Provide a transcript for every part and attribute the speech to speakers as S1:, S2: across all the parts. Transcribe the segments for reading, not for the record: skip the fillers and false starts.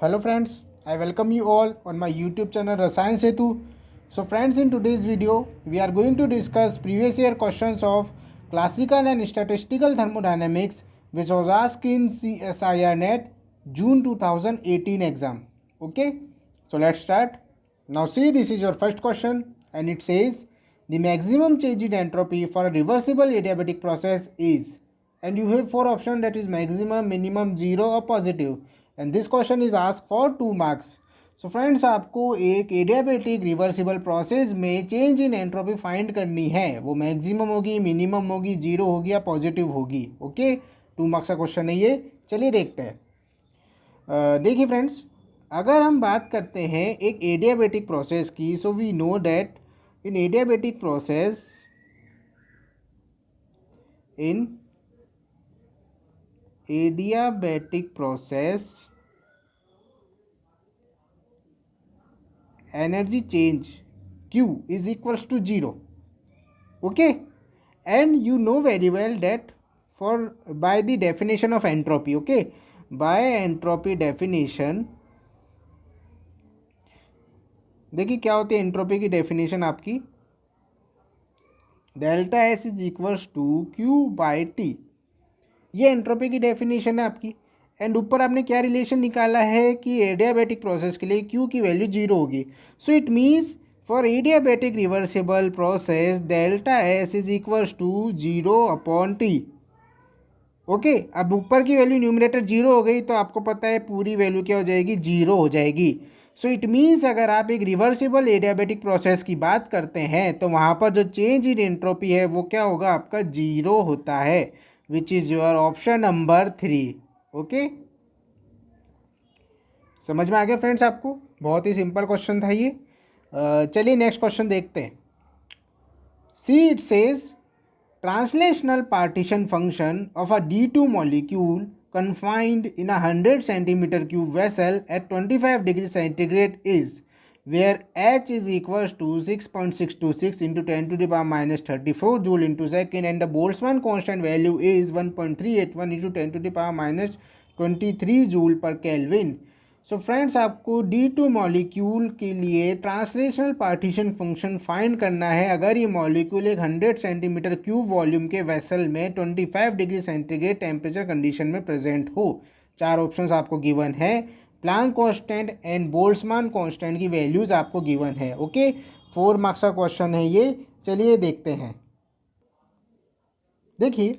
S1: Hello friends, I welcome you all on my YouTube channel Rasayan Setu. So friends, in today's video, we are going to discuss previous year questions of classical and statistical thermodynamics which was asked in CSIR NET June 2018 exam. Okay, so let's start. Now see, this is your first question and it says the maximum change in entropy for a reversible adiabatic process is, and you have four options, that is maximum, minimum, zero or positive, and this question is asked for 2 marks. So friends, आपको एक adiabatic reversible process में change in entropy find करनी है. वो maximum होगी, minimum होगी, zero होगी या पॉजिटिव होगी. ओके, 2 मार्क्स का क्वेश्चन है ये. चलिए देखते हैं. देखिए फ्रेंड्स, अगर हम बात करते हैं एक एडियाबेटिक प्रोसेस की, so we know that in adiabatic process, in adiabatic process energy change Q is equals to 0. Okay, and you know very well that for by the definition of entropy, okay, by entropy definition, देखिए क्या होती है entropy की definition आपकी, delta S is equals to Q by T. ये entropy की definition है आपकी. एंड ऊपर आपने क्या रिलेशन निकाला है कि एडियाबेटिक प्रोसेस के लिए Q की वैल्यू जीरो होगी. So it means for adiabatic reversible process delta S is equals to zero upon T. Okay, अब ऊपर की वैल्यू न्यूमरेटर जीरो हो गई तो आपको पता है पूरी वैल्यू क्या हो जाएगी, जीरो हो जाएगी. सो इट मीन्स अगर आप एक रिवर्सिबल एडियाबेटिक प्रोसेस की बात करते हैं तो वहाँ पर जो चेंज इन एंट्रोपी है वो क्या होगा, आपका जीरो होता है, विच is your option number 3. Okay, समझ में आ गया फ्रेंड्स आपको. बहुत ही सिंपल क्वेश्चन था ये. चलिए नेक्स्ट क्वेश्चन देखते हैं. See it says translational partition function of a D2 molecule confined in a 100 centimeter cube vessel at 25 degrees centigrade is where H is equals to 6.626 into 10 to the power minus 34 joule into second and the Boltzmann constant value is 1.381 into 10 to the power minus 23 joule per Kelvin. So friends, आपको D2 molecule के लिए translational partition function find करना है अगर ये molecule एक 100 centimetre cube volume के vessel में 25 डिग्री सेंटीग्रेड टेम्परेचर कंडीशन में प्रेजेंट हो. 4 ऑप्शंस आपको गिवन है. Planck constant and Boltzmann constant की वैल्यूज़ आपको गिवन है. ओके, 4 मार्क्स का क्वेश्चन है ये. चलिए देखते हैं. देखिए,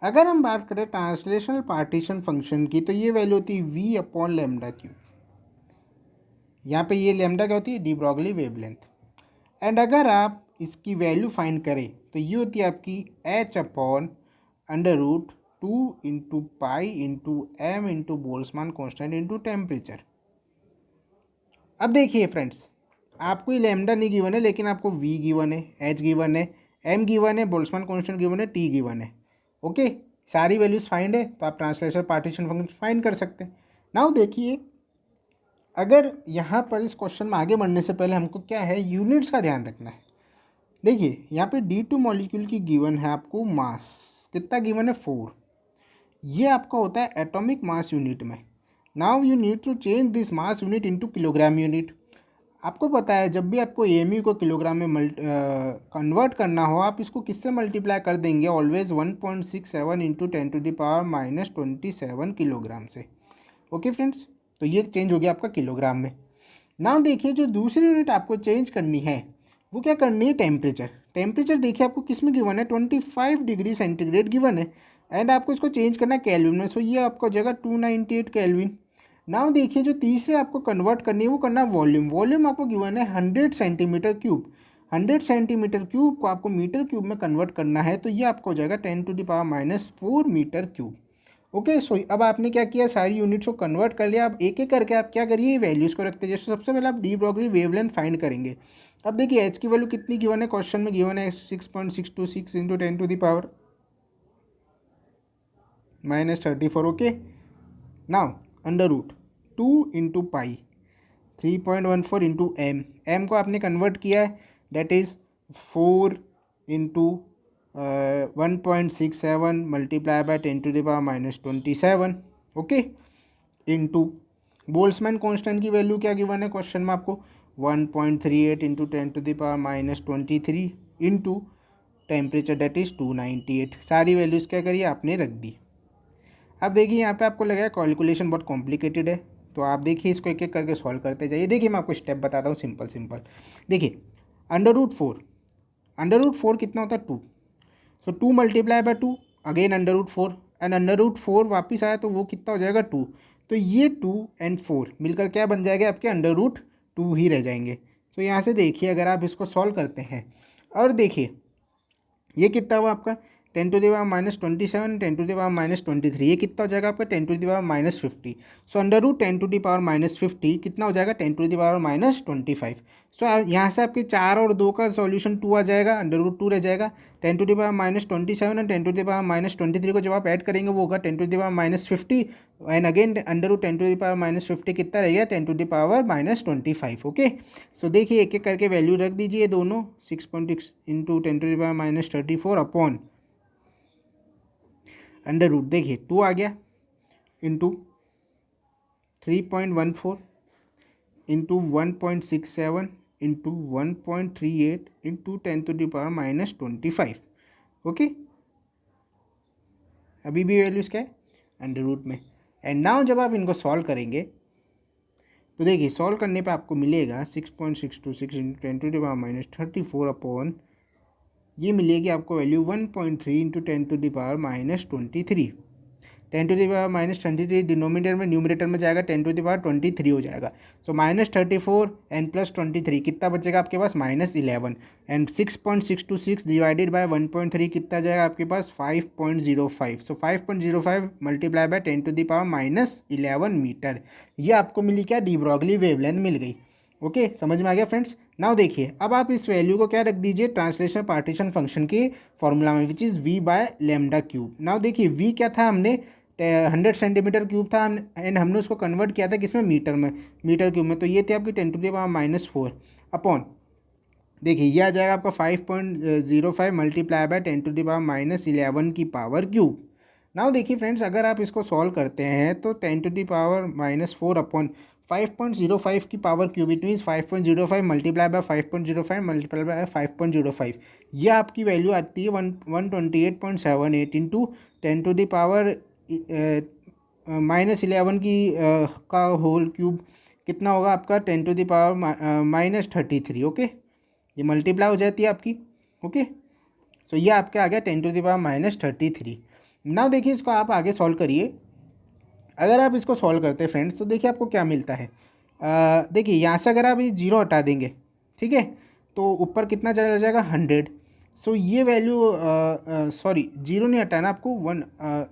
S1: अगर हम बात करें ट्रांसलेशनल पार्टीशन फंक्शन की तो ये वैल्यू होती है v अपॉन लेमडा क्यू. यहाँ पे ये लेमडा क्या होती है, डी ब्रॉगली वेवलेंथ. एंड अगर आप इसकी वैल्यू फाइंड करें तो ये होती है आपकी h upon under root 2 into pi into M into Boltzmann constant into temperature. अब देखिए फ्रेंड्स, आपको ये लेमडा नहीं गिवन है लेकिन आपको v गिवन है, h गिवन है, m गिवन है, बोल्ट्जमान कॉन्स्टेंट गिवन है, t गिवन है. ओके, सारी वैल्यूज़ फाइंड है तो आप ट्रांसलेशनल पार्टीशन फंक्शन फाइंड कर सकते हैं. नाउ देखिए, अगर यहाँ पर इस क्वेश्चन में आगे बढ़ने से पहले हमको क्या है, यूनिट्स का ध्यान रखना है. देखिए यहाँ पे D2 मॉलिक्यूल की गिवन है आपको मास, कितना गिवन है, 4. ये आपका होता है एटॉमिक मास यूनिट में. Now you need to change this mass unit into kilogram unit. आपको पता है जब भी आपको एमयू को किलोग्राम में कन्वर्ट करना हो, आप इसको किससे मल्टीप्लाई कर देंगे, always 1.67 into 10 to the power minus 27 kilogram से. ओके फ्रेंड्स, तो ये चेंज हो गया आपका किलोग्राम में. नाउ देखिए, जो दूसरी यूनिट आपको चेंज करनी है वो क्या करनी है, टेम्परेचर. टेम्परेचर देखिए आपको किस में गिवन है, 25 डिग्री सेंटीग्रेड गिवन है एंड आपको इसको चेंज करना है केल्विन में. सो ये आपको जगह 298 केल्विन. नाउ देखिए, जो तीसरे आपको कन्वर्ट करनी है वो करना है वॉल्यूम. वॉल्यूम आपको गिवन है 100 सेंटीमीटर क्यूब. 100 सेंटीमीटर क्यूब को आपको मीटर क्यूब में कन्वर्ट करना है तो ये आपको हो जाएगा 10 to the power minus 4 metre cube. Okay, so अब आपने क्या किया, सारी यूनिट्स को कन्वर्ट कर लिया. अब एक एक करके आप क्या करिए, वैल्यूज़ को रखते हैं. जैसे सबसे पहले आप डी ब्रॉगली वेवलेंथ फाइंड करेंगे. अब देखिए एच की वैल्यू कितनी गिवन है, क्वेश्चन में गिवन है 6.626 into 10 to the power minus 34. Okay, now under root 2 into pi 3.14 into M. M को आपने कन्वर्ट किया है, that is 4 into 1.67 multiplied by 10 to the power minus 27. Okay, into Boltzmann constant की value क्या given है question में आपको 1.38 into 10⁻⁻23 into temperature that is 298। सारी वैल्यूज़ क्या करिए आपने रख दी। अब देखिए यहाँ पे आपको लगा कैलकुलेशन बहुत कॉम्प्लिकेटेड है, तो आप देखिए इसको एक एक करके सॉल्व करते जाइए। देखिए मैं आपको स्टेप बताता हूँ, सिंपल सिंपल। देखिए अंडर रूट फोर कितना होता है 2, so 2 multiply by 2 again under root 4 and under root 4 वापस आया तो वो कितना हो जाएगा 2। तो ये 2 एंड 4 मिलकर क्या बन जाएगा आपके अंडर रूट 2 ही रह जाएंगे। तो यहाँ से देखिए अगर आप इसको सॉल्व करते हैं और देखिए ये कितना हुआ आपका 10⁻⁻27 10⁻⁻23, ये कितना हो जाएगा आपका 10⁻⁻50। सो अंडर रूट 10⁻⁻50 कितना हो जाएगा 10⁻⁻25। सो यहाँ से आपके 4 और 2 का सॉल्यूशन 2 आ जाएगा, अंडर रूट 2 रह जाएगा। 10⁻⁻27 एंड 10⁻⁻23 को जब आप ऐड करेंगे वो होगा 10⁻⁻50 एंड अगेन अंडर रूट 10⁻⁻50 कितना रहेगा 10⁻⁻25। ओके, सो देखिए एक एक करके वैल्यू रख दीजिए दोनों। 6.6 इंटू 10⁻⁻34 अपॉन अंडर रूट, देखिए 2 आ गया into 3.14 into 1.67 into 1.38 into 10⁻⁻25। Okay, अभी भी वैल्यूज़ क्या है अंडर रूट में। एंड नाउ जब आप इनको सॉल्व करेंगे तो देखिए सॉल्व करने पे आपको मिलेगा 6.626 इंटू 10⁻⁻34 अपॉन ये मिलेगी आपको वैल्यू 1.3 इंटू 10⁻⁻23। 10⁻⁻23 डिनोमिनेटर में न्यूमरेटर में जाएगा 10⁻23 हो जाएगा। सो -34 एंड +23 कितना बचेगा आपके पास -11 एंड 6.626 डिवाइडेड बाय 1.3 कितना जाएगा आपके पास 5.05। सो 5.05 मल्टीप्लाई बाय 10⁻⁻11 मीटर। ये आपको मिली क्या डी ब्रॉगली वेवलेंथ मिल गई। ओके, समझ में आ गया फ्रेंड्स। नाउ देखिए अब आप इस वैल्यू को क्या रख दीजिए ट्रांसलेशन पार्टीशन फंक्शन के फॉर्मूला में विच इज़ v/λ3। नाउ देखिए v क्या था, हमने 100 सेंटीमीटर क्यूब था एंड हमने उसको कन्वर्ट किया था किसमें मीटर में, मीटर क्यूब में। तो ये थी आपकी 10⁻⁻4 अपॉन देखिए ये आ जाएगा आपका 5.05 मल्टीप्लाई बाय 10⁻⁻11 की पावर क्यूब। नाउ देखिए फ्रेंड्स अगर आप इसको सॉल्व करते हैं तो 10⁻⁻4 अपॉन 5.05 की power cube, it means 5.05 multiply by 5.05 multiply by 5.05, ये आपकी वैल्यू आती है 128.78 इंटू 10⁻11 की का होल क्यूब कितना होगा आपका 10⁻⁻33। ओके, ये मल्टीप्लाई हो जाती है आपकी। ओके, सो ये आपके आ गया 10⁻⁻33। नाउ देखिए इसको आप आगे सॉल्व करिए। अगर आप इसको सॉल्व करते हैं फ्रेंड्स तो देखिए आपको क्या मिलता है। देखिए यहाँ से अगर आप ये 0 हटा देंगे, ठीक है, तो ऊपर कितना चला जाएगा 100। सो ये वैल्यू सॉरी 0 नहीं हटाना आपको 1,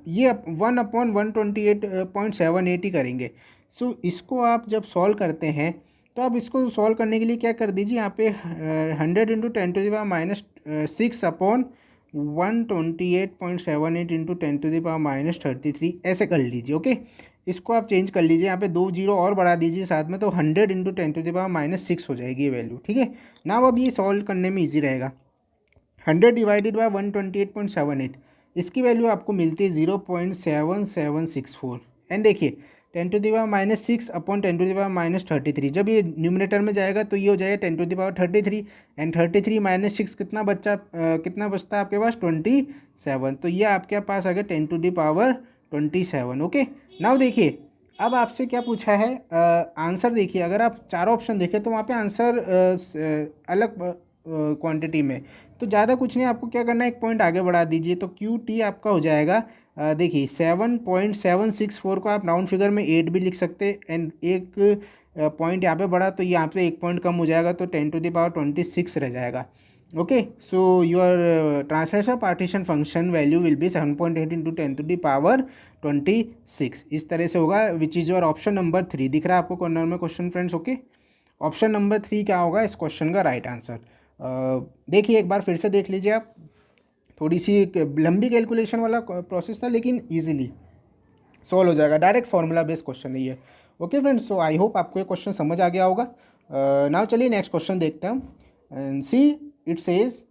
S1: ये 1/128.78 ही करेंगे। सो इसको आप जब सॉल्व करते हैं तो आप इसको सॉल्व करने के लिए क्या कर दीजिए यहाँ पे 100 इंटू 10⁻⁻6 अपॉन 128.78 इंटू 10⁻⁻33 ऐसे कर लीजिए। ओके, इसको आप चेंज कर लीजिए, यहाँ पे 2 जीरो और बढ़ा दीजिए साथ में, तो 100 इंटू 10⁻⁻6 हो जाएगी ये वैल्यू। ठीक है ना, अब ये सॉल्व करने में ईजी रहेगा। 100 डिवाइडेड बाय 128.78, इसकी वैल्यू आपको मिलती है 0.7764 एंड देखिए 10⁻⁻6 अपॉन 10⁻⁻33, जब ये न्यूमिनेटर में जाएगा तो ये हो जाएगा 10⁻33 एंड 33 - 6 कितना कितना बचता है आपके पास 27। तो ये आपके पास आ गया 10⁻27। ओके, नाउ देखिए अब आपसे क्या पूछा है आंसर। देखिए अगर आप चारों ऑप्शन देखें तो वहाँ पे आंसर अलग क्वांटिटी में, तो ज़्यादा कुछ नहीं, आपको क्या करना है एक पॉइंट आगे बढ़ा दीजिए तो QT आपका हो जाएगा देखिए 7.764 को आप राउंड फिगर में 8 भी लिख सकते एंड एक पॉइंट यहाँ पे बढ़ा तो यहाँ पे एक पॉइंट कम हो जाएगा तो 10⁻26 रह जाएगा। Okay, so your translation partition function value will be 7.8 into 10⁻26 इस तरह से होगा, विच इज़ योर ऑप्शन नंबर 3 दिख रहा है आपको कॉर्नर में question friends. Okay, option number 3 क्या होगा इस क्वेश्चन का राइट आंसर। देखिए एक बार फिर से देख लीजिए आप, थोड़ी सी लंबी कैलकुलेशन वाला प्रोसेस था लेकिन ईजिली सॉल्व हो जाएगा, डायरेक्ट फार्मूला बेस्ड क्वेश्चन है ये। Okay friends, so I hope आपको ये क्वेश्चन समझ आ गया होगा। नाउ चलिए नेक्स्ट क्वेश्चन देखते हैं। See it says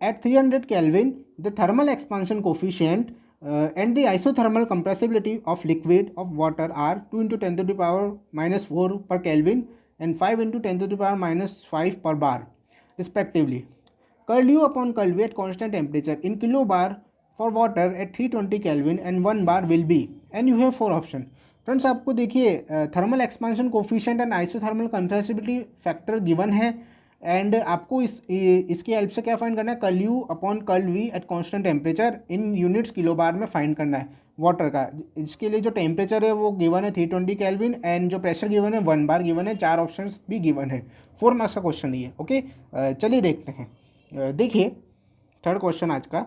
S1: at 300 Kelvin the thermal expansion coefficient and the isothermal compressibility of liquid of water are 2 into 10 to the power minus 4 per Kelvin and 5 into 10 to the power minus 5 per bar respectively. Curl U upon curl V at constant temperature in kilobar for water at 320 Kelvin and 1 bar will be, and you have 4 option. Friends आपको देखिए thermal expansion coefficient and isothermal compressibility factor given है and आपको इसकी help से क्या find करना है, curl you upon curl we at constant temperature in units kilo bar में फाइंड करना है वाटर का. इसके लिए जो टेम्परेचर है वो गिवन है 320 केल्विन एंड जो प्रेशर गिवन है 1 बार गिवन है. 4 ऑप्शन भी गिवन है. 4 मार्क्स का क्वेश्चन ये. ओके चलिए देखते हैं. देखिए थर्ड क्वेश्चन आज का.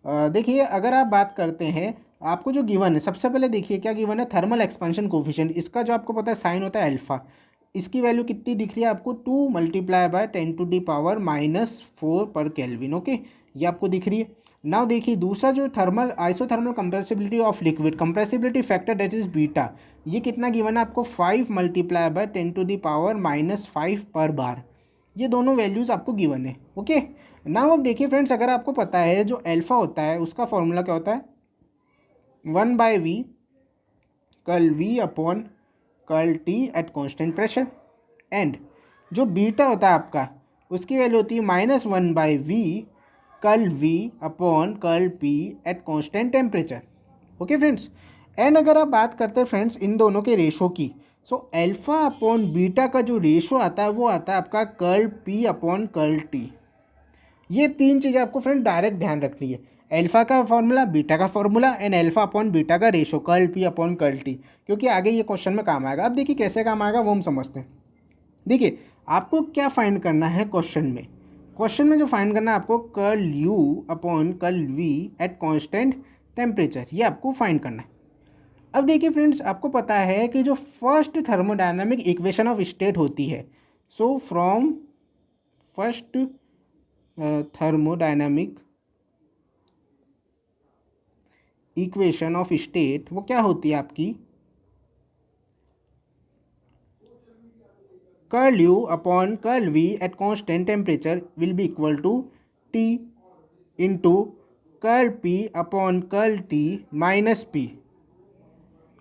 S1: देखिए अगर आप बात करते हैं आपको जो गिवन है, सबसे पहले देखिए क्या गिवन है, थर्मल एक्सपेंशन कोफिशिएंट. इसका जो आपको पता है साइन होता है अल्फा. इसकी वैल्यू कितनी दिख रही है आपको, 2 multiply by 10 to the power -4 पर केल्विन. ओके ये आपको दिख रही है. नाउ देखिए दूसरा जो thermal isothermal compressibility of liquid compressibility factor that is beta, ये कितना गिवन है आपको, 5 multiply by 10 to the power -5 पर बार. ये दोनों वैल्यूज़ आपको गिवन है. ओके नाउ अब देखिए फ्रेंड्स, अगर आपको पता है जो अल्फा होता है उसका फॉर्मूला क्या होता है, 1/v curl v upon curl t at constant pressure. And जो बीटा होता है आपका उसकी वैल्यू होती है -1/v curl v upon curl p eight constant temperature. Okay friends. And अगर आप बात करते हैं फ्रेंड्स इन दोनों के रेशो की, सो अल्फा अपॉन बीटा का जो रेशो आता है वो आता है आपका curl p upon curl t. ये 3 चीज़ें आपको फ्रेंड डायरेक्ट ध्यान रखनी है. अल्फा का फॉर्मूला, बीटा का formula and alpha upon beta का ratio curl p upon curl t, क्योंकि आगे ये क्वेश्चन में काम आएगा. अब देखिए कैसे काम आएगा वो हम समझते हैं. देखिए आपको क्या फाइंड करना है क्वेश्चन में. क्वेश्चन में जो फाइंड करना है आपको curl u upon curl v eight constant temperature, ये आपको फाइंड करना है. अब देखिए फ्रेंड्स आपको पता है कि जो first thermodynamic equation of state होती है, so from first thermodynamic equation of state वो क्या होती है आपकी, curl you upon curl we at constant temperature will be equal to T into curl P upon curl T minus P.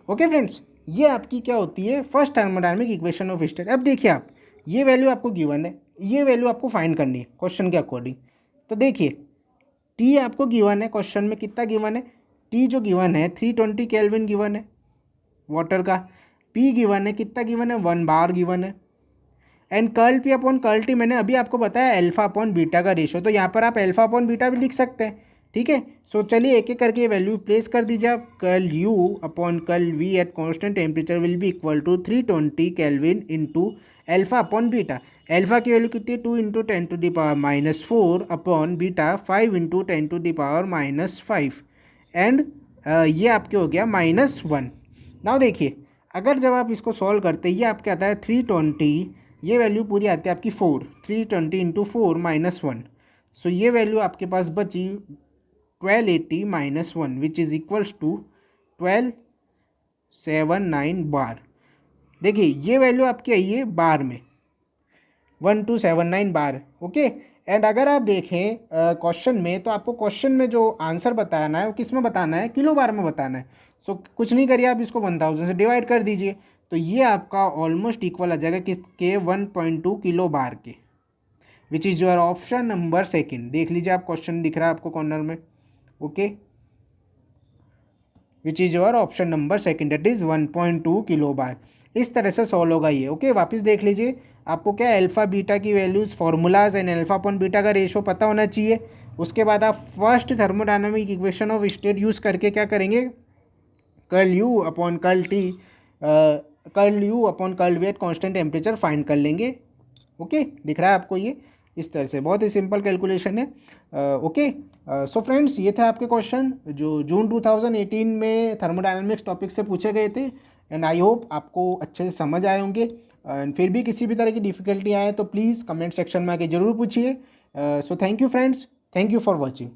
S1: Okay friends ये आपकी क्या होती है, first thermodynamic equation of state. अब देखिए आप ये वैल्यू आपको गिवन है, ये वैल्यू आपको फाइंड करनी है क्वेश्चन के अकॉर्डिंग. तो देखिए टी आपको गिवन है, क्वेश्चन में कितना गिवन है, टी जो गिवन है 320 केल्विन गिवन है वाटर का. पी गिवन है, कितना गिवन है, 1 बार गिवन है. And curl P upon curl T मैंने अभी आपको बताया अल्फा अपॉन बीटा का रेशो, तो यहाँ पर आप अल्फा अपॉन बीटा भी लिख सकते हैं. ठीक है. सो चलिए एक एक करके वैल्यू प्लेस कर दीजिए आप. Curl you upon curl we at constant temperature will be equal to 320 kelvin into alpha upon beta. Alpha की वैल्यू कितनी है, 2 into 10 to the power -4 upon beta 5 into 10 to the power -5 and ये आपके हो गया -1. नाउ देखिए अगर जब आप इसको सॉल्व करते हैं ये आपके आता है 320, ये वैल्यू पूरी आती है आपकी 4, 320 इंटू 4 -1. सो ये वैल्यू आपके पास बची 1280 -1 विच इज़ इक्वल्स टू 1279 बार. देखिए ये वैल्यू आपकी आई है बार में, 1279 बार. ओके एंड अगर आप देखें क्वेश्चन में, तो आपको क्वेश्चन में जो आंसर बताना है वो किस में बताना है, किलो बार में बताना है. सो कुछ नहीं करिए आप इसको 1000 से डिवाइड कर दीजिए, तो ये आपका ऑलमोस्ट इक्वल आ जाएगा किसके, 1.2 किलो बार के, विच is your option number second. देख लीजिए आप क्वेश्चन दिख रहा है आपको कॉर्नर में. Okay which is your option number second that is 1.2 kilo bar. इस तरह से सॉल्व होगा ये. ओके वापस देख लीजिए आपको क्या अल्फा बीटा की values formulas and alpha upon beta का रेशो पता होना चाहिए. उसके बाद आप first thermodynamic equation of state use करके क्या करेंगे, curl you upon curl T curl you upon curl we at constant temperature find कर लेंगे. ओके दिख रहा है आपको ये इस तरह से, बहुत ही सिंपल कैलकुलेशन है. ओके सो फ्रेंड्स ये थे आपके क्वेश्चन जो जून 2018 में थर्मोडायनामिक्स टॉपिक से पूछे गए थे एंड आई होप आपको अच्छे से समझ आए होंगे. एंड फिर भी किसी भी तरह की डिफ़िकल्टी आए तो प्लीज़ कमेंट सेक्शन में आके ज़रूर पूछिए. So thank you friends, thank you for watching.